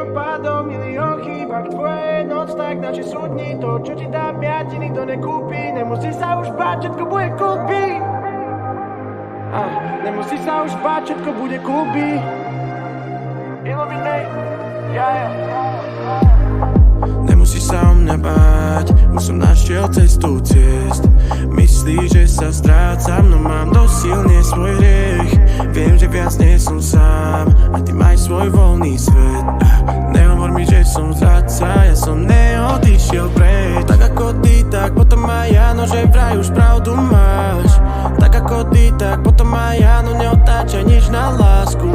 Milión pádov, milión chýb, ak tvoje noc, tak naši súdni. To, čo ti dám ja, ti nikto nekúpi. Nemusí sa už báť, všetko bude kúpi. Nemusí sa už báť, všetko bude kúpi. Nemusíš sa o mňa báť, už som našiel cestu ciest. Myslíš, že sa strácam, no mám dosť silne svoj hriech. Viem, že viac nie som sám a ty maj svoj voľný svet. Nehovor mi, že som zradca, ja som neodišiel preč. Tak ako ty, tak potom aj ja, no že vraj už pravdu máš. Tak ako ty, tak potom aj ja, no neotáčaj nič na lásku.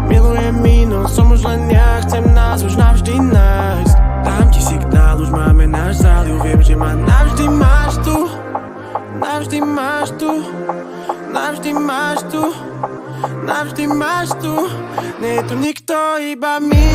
Milujem no som už len ja, chcem nás už navždy nájsť. Dám ti signál, už máme náš záliv, viem, že ma navždy máš tu. Navždy máš tu, navždy máš tu, navždy máš tu. Nie je tu nikto, iba my,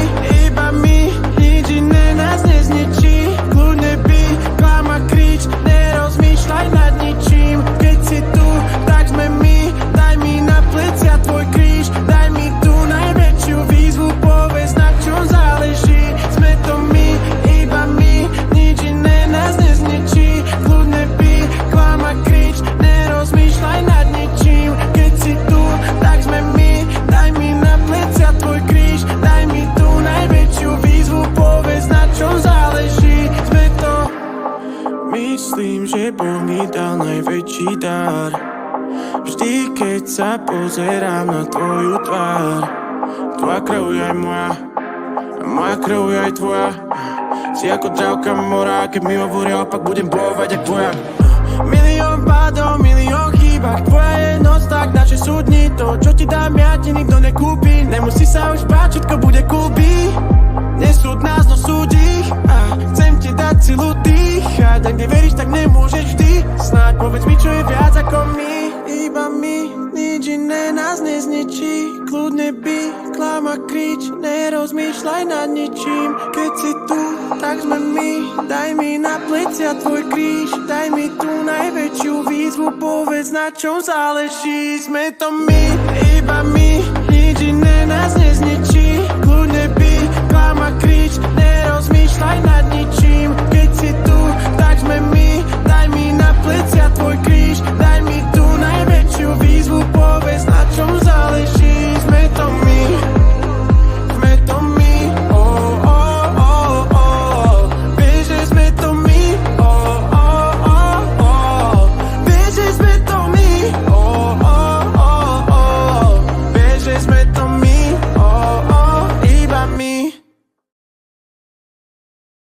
nič iné nás nezničí. Kľudne by, klám a krič, nerozmýšľaj nad ničím. Keď si tu, tak sme my, daj mi na plecia tvoj kríž. Daj mi tú najväčšiu výzvu, povedz na čom záleží. Sme to my, iba my, nič iné nás nezničí. Kľudne by, klám a krič, nerozmýšľaj nad ničím. Keď si tu, tak sme my, daj mi na plecia tvoj kríž. Daj mi tú najväčšiu výzvu, povedz na čom záleží. Sme to. Myslím, že Boh mi dal najväčší dar. Vždy, keď sa pozerám na tvoju tvár. Tvoja krv je aj moja, a moja krv je aj tvoja. Si ako dravka mora, keď mi hovoria opak, budem bojovať jak tvoja. Milión pádov, milión chýb, ak tvoja je noc, tak naše súdni. To, čo ti dám ja, ti nikto nekúpi. Nemusí sa už báť, všetko bude kúpi. Nesúd nás, no súdi. Chcem ti dať silu dýchať, a kde veríš, tak nemôžeš vždy. Snáď povedz mi, čo je viac ako my. Iba my, nič iné nás nezničí. Kľudne by, klám a krič, nerozmýšľaj nad ničím. Keď si tu, tak sme my, daj mi na plecia tvoj kríž. Daj mi tú najväčšiu výzvu, povedz na čom záleží. Sme to my, iba my, nič iné nás nezničí.